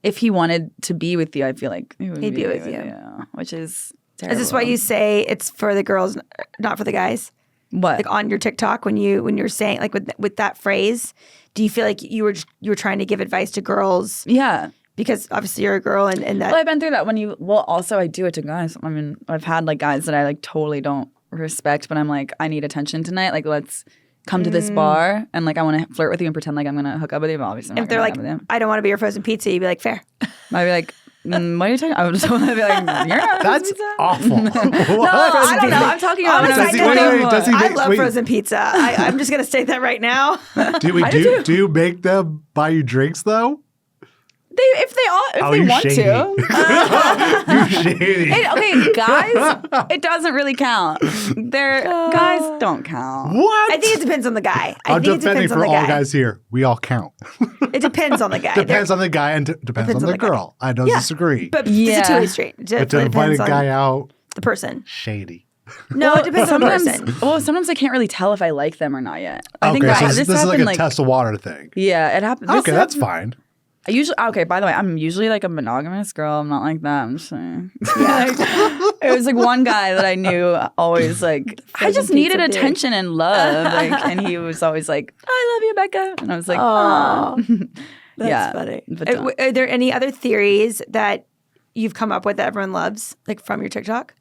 if he wanted to be with you, I feel like he would He'd be with you. which is terrible. Is this why you say it's for the girls, not for the guys? What? Like on your TikTok when you're saying like with that phrase, do you feel like you were trying to give advice to girls Yeah. because obviously you're a girl and that Well, I've been through that also I do it to guys. I mean, I've had like guys that I like totally don't respect, but I'm like, I need attention tonight. Like, let's come to this bar and like I want to flirt with you and pretend like I'm gonna hook up with you. But obviously, I'm if not they're gonna like, hook up with you. I don't want to be your frozen pizza, you'd be like, fair. I'd be like, what are you talking? I would just want to be like, you're not That's pizza? awful. No, I don't know. I'm talking about when I was Honestly, Does he I make- love wait. frozen pizza. I'm just gonna state that right now. Do you make them buy you drinks though? If they you want shady. to. You shady. Okay, guys, it doesn't really count. Guys don't count. What? I think it depends on the guy. I I'm think it defending depends on for the all guy. guys here. We all count. It depends on the guy. Depends on the guy and depends on the guy. girl. I don't Yeah. disagree. But Yeah. it's a two-way street. But to invite a guy out, the person? Shady. No, it depends on the sometimes, person. well, sometimes I can't really tell if I like them or not yet. I think Okay, so this this is happened like a test of water thing. Yeah, it happened. Okay, that's fine. I usually by the way, I'm usually like a monogamous girl. I'm not like that. I'm just saying. It was like one guy that I knew always like I just needed pizza, dude. attention and love, like, and he was always like, "I love you, Becca," and I was like, "Oh, that's yeah, funny." but Are there any other theories that you've come up with that everyone loves, like from your TikTok?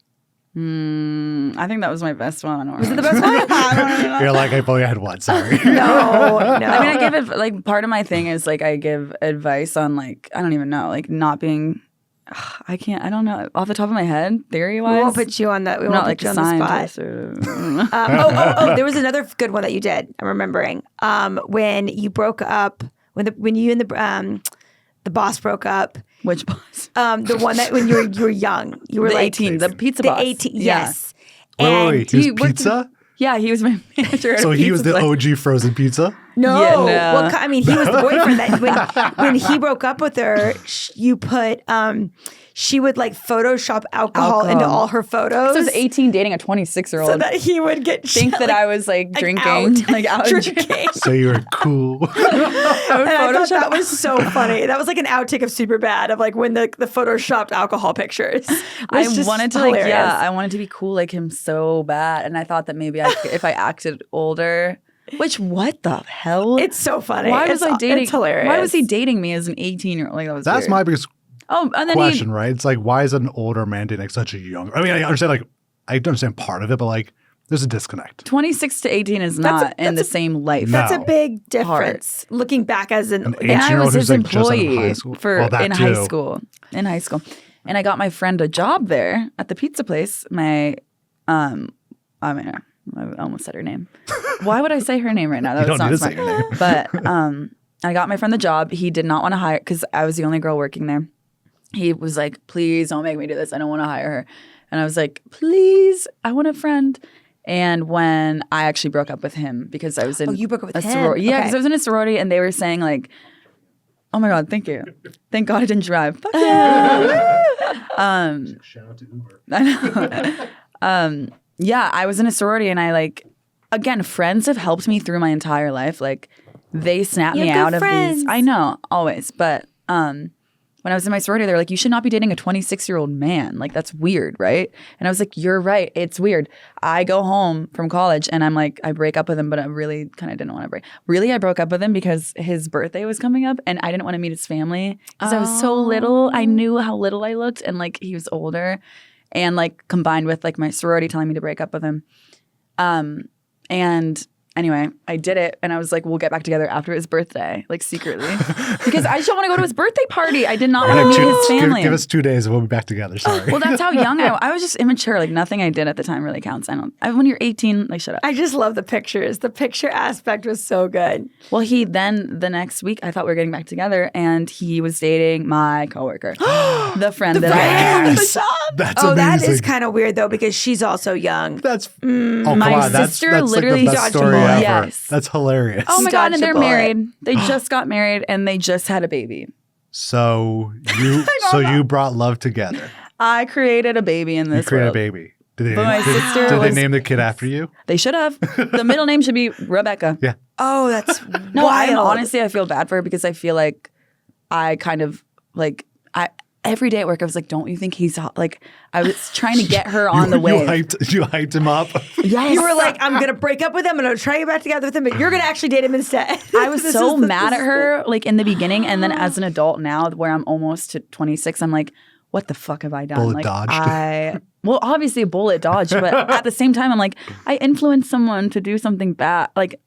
I think that was my best one. Was it the best one? You're like, I've only had one. Sorry. No. I mean, I give it like part of my thing is like I give advice on like I don't even know like not being. I don't know off the top of my head theory wise. We won't put you on that. We won't put you on the spot. Or, There was another good one that you did. I'm remembering when you broke up when you and the boss broke up. Which boss? The one that when you were young, you were the like 18, the pizza boss. 18, Yeah. yes. Wait. He was worked pizza? Yeah, he was my manager. So he was the OG frozen pizza? No. Yeah, no. Well, I mean, he was the boyfriend that when he broke up with her, you put she would like Photoshop alcohol into all her photos. So I was 18 dating a 26-year-old. So that he would think that I was like drinking, out drinking. So you were cool. And I thought that was so funny. That was like an outtake of Superbad of like when the photoshopped alcohol pictures. I wanted to hilarious. I wanted to be cool like him so bad, and I thought that maybe if I acted older. Which what the hell? It's so funny. Why was I dating? It's hilarious. Why was he dating me as an 18-year-old? Like That's weird. my biggest and then question, right? It's like, why is an older man dating such a young? I mean, I understand, like, I understand part of it, but like, there's a disconnect. 26 to 18 is not in the same life. No. That's a big difference. Looking back as an An And I 18-year-old was who's his like just out of employee high school. Well, that in too. high school. And I got my friend a job there at the pizza place. I almost said her name. Why would I say her name right now? That You was don't not need to smart. say her name. But I got my friend the job. He did not want to hire because I was the only girl working there. He was like, "Please don't make me do this. I don't want to hire her." And I was like, "Please, I want a friend." And when I actually broke up with him because I was in you broke up with a him? sorority. Yeah, Okay. because I was in a sorority and they were saying like, "Oh my God, thank you. Thank God I didn't drive." Fuck yeah. Shout out to Uber. I know. Yeah, I was in a sorority and I like, again, friends have helped me through my entire life. Like they snapped You me have out good of friends. these. I know, always. But when I was in my sorority, they were like, "You should not be dating a 26-year-old man. Like that's weird, right?" And I was like, "You're right. It's weird." I go home from college and I'm like, I break up with him, but I really kind of didn't want to break. Really, I broke up with him because his birthday was coming up and I didn't want to meet his family because I was so little. I knew how little I looked and like he was older. And like combined with like my sorority telling me to break up with him. And anyway, I did it and I was like, we'll get back together after his birthday, like secretly. Because I just don't want to go to his birthday party. I did not want to meet his family. Give us 2 days and we'll be back together. Sorry. Well, that's how young I was just immature. Like nothing I did at the time really counts. When you're 18, like shut up. I just love the pictures. The picture aspect was so good. Well, he then the next week, I thought we were getting back together and he was dating my coworker. The friend that Yes! That's amazing. That is kind of weird though because she's also young. That's oh come My on, sister that's literally like the best story dodgeable. ever. Yes. That's hilarious. Oh my Dodged God, and a they're bullet. married. They just got married and they just had a baby. So you brought love together. I created a baby in You this created world. a baby. Did But my sister did they was- name the kid after you? They should have. The middle name should be Rebecca. Yeah. Oh, that's No, wild. honestly, I feel bad for her because I feel like I kind of like every day at work I was like, don't you think he's hot? Like I was trying to get her on the You wave. hyped him up. Yes. You were like, I'm gonna break up with him. I'm gonna try to get back together with him, but you're gonna actually date him instead. I was so mad at her like in the beginning and then as an adult now where I'm almost to 26, I'm like, what the fuck have I done? Bullet like dodged. well, obviously a bullet dodged, but at the same time I'm like, I influenced someone to do something bad. Like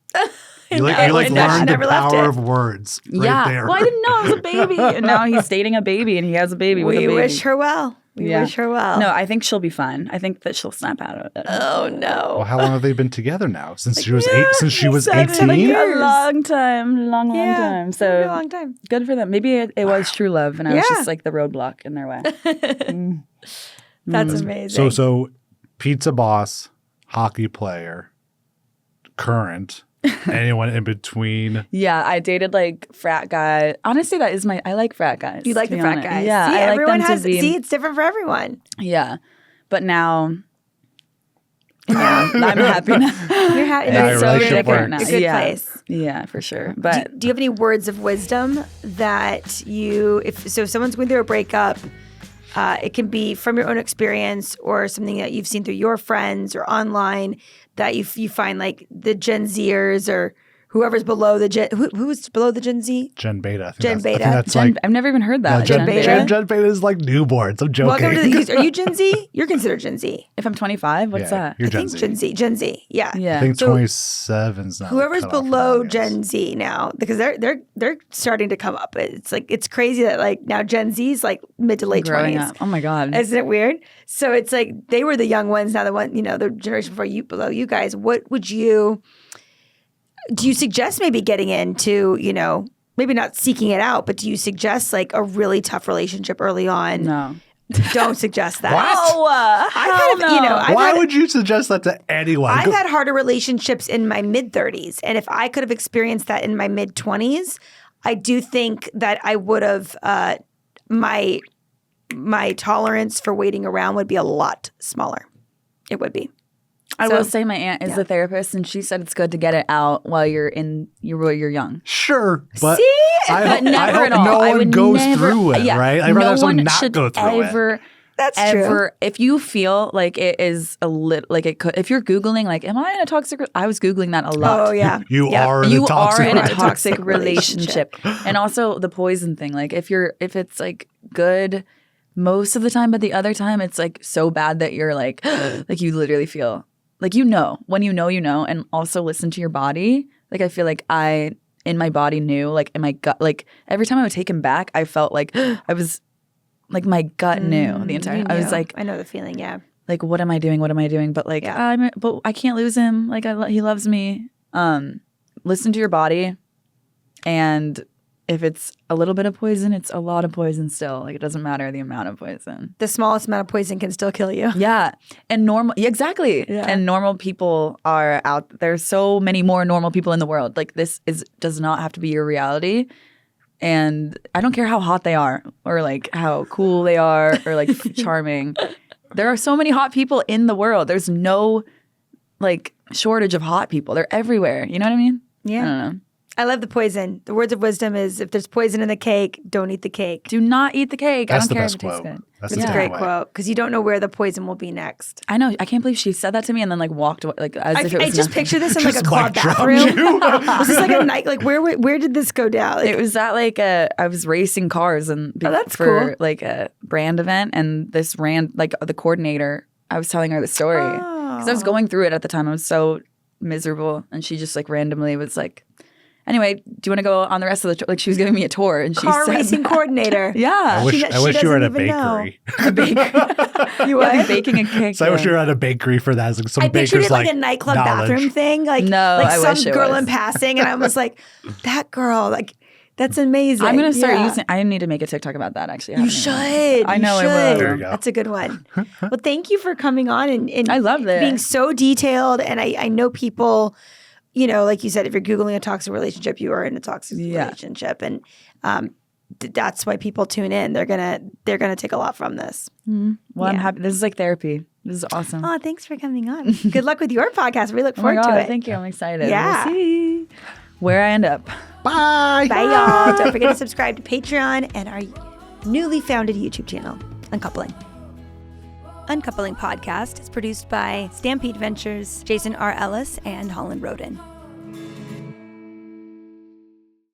You like And learned the never left power it. of words right yeah. there. Well, I didn't know I was a baby. And now he's dating a baby and he has a baby with a We baby. wish her well. We Yeah. wish her well. No, I think she'll be fine. I think that she'll snap out of it. Oh no. Well, how long have they been together now? Since she was Since she was 7 18. years. A long time, long Yeah, time. it's been a So long time. good for them. Maybe it was true love, and I was Yeah. just like the roadblock in their way. That's amazing. So pizza boss, hockey player, current, anyone in between. Yeah, I dated like frat guy. Honestly, that is I like frat guys. You like to the be frat honest. guys. Yeah, See, I like everyone them has. to be. See, it's different for everyone. Yeah, But now, yeah, I'm happy now. You're happy. Yeah, It's your so relationship good. works. A good Yeah. place. Yeah, for sure. But Do you have any words of wisdom that if someone's going through a breakup, it can be from your own experience or something that you've seen through your friends or online that you find like the Gen Zers or whoever's below the Gen, who's below the Gen Z? Gen Beta. I think Gen that's, I think Beta? that's like I've never even heard that. no, Gen Beta? Gen Beta is like newborns. I'm joking. Welcome to are you Gen Z? You're considered Gen Z. If I'm 25, what's that? You're I Gen think Z. Gen Z. Yeah. Yeah. I think So 27's not. Whoever's cut off for below that, I guess. Gen Z now, because they're starting to come up. It's like it's crazy that like now Gen Z's like mid to late Growing 20s. up. Oh my God. Isn't it weird? So it's like they were the young ones, now the generation before you, below you guys. What would do you suggest maybe getting into, maybe not seeking it out, but do you suggest like a really tough relationship early on? No. Don't suggest that. What? Oh, I've had, Why would you suggest that to anyone? I've had harder relationships in my mid 30s. And if I could have experienced that in my mid 20s, I do think that I would have, my tolerance for waiting around would be a lot smaller. It would be. I So- will say my aunt is a therapist, and she said it's good to get it out while you're young. Sure, but See? I But hope, never I hope at all. no I one would goes never, through it, yeah, right? I'd rather no have someone one not should go through it. That's ever, if you feel like it is a little, like it could, if you're Googling, like, am I in a toxic, I was Googling that a lot. Oh, yeah. You Yeah. are in You a toxic are in a relationship. toxic relationship. And also the poison thing. Like if it's like good most of the time, but the other time it's like so bad that you're like, like you literally feel like, when you know, and also listen to your body. Like I feel like in my body knew, like in my gut, like every time I would take him back, I felt like I was like my gut knew the entire. You I was knew. like, I know the feeling. Yeah. like what am I doing? What am I doing? But like but I can't lose him. Like he loves me. Listen to your body, and if it's a little bit of poison, it's a lot of poison still. Like it doesn't matter the amount of poison. The smallest amount of poison can still kill you. Yeah. And exactly. Yeah. And normal people are out. There's so many more normal people in the world. Like does not have to be your reality. And I don't care how hot they are or like how cool they are or like charming. There are so many hot people in the world. There's no like shortage of hot people. They're everywhere. You know what I mean? Yeah. I don't know. I love the poison. The words of wisdom is if there's poison in the cake, don't eat the cake. Do not eat the cake. That's I the don't care best if it tastes quote. good. That's It's the a great takeaway. quote because you don't know where the poison will be next. I know. I can't believe she said that to me and then like walked away like as if it was I just nothing. picture this in like a Just club mic dropped bathroom. you. Was this like a night? Like where did this go down? Like, It was at like I was racing cars and that's for cool. like a brand event, and this like the coordinator. I was telling her the story because I was going through it at the time. I was so miserable, and she just like randomly was like, "Anyway, do you want to go on the rest of the tour?" Like she was giving me a tour, and she car said, racing coordinator. "Yeah, I wish you were at a doesn't even know. bakery. You I'd what? be baking a cake." So I wish you were at a bakery for that. Like some I pictured baker's it like a nightclub knowledge. bathroom thing. Like, No, like I some wish it girl was. in passing, and I was like, that girl, like, that's amazing. I'm gonna start Yeah. using. I need to make a TikTok about that. Actually, You should. I know You I will. should. There you go. That's a good one. Well, thank you for coming on and I love that. being so detailed. And I know people, like you said, if you're Googling a toxic relationship, you are in a toxic relationship. And that's why people tune in. They're gonna take a lot from this. Well, I'm Yeah. happy. This is like therapy. This is awesome. Oh, thanks for coming on. Good luck with your podcast. We look Oh my forward God, to it. thank you. I'm excited. Yeah. We'll see where I end up. Bye. Bye, y'all. Don't forget to subscribe to Patreon and our newly founded YouTube channel, UnCoupling. UnCoupling podcast is produced by Stampede Ventures, Jason R. Ellis, and Holland Roden.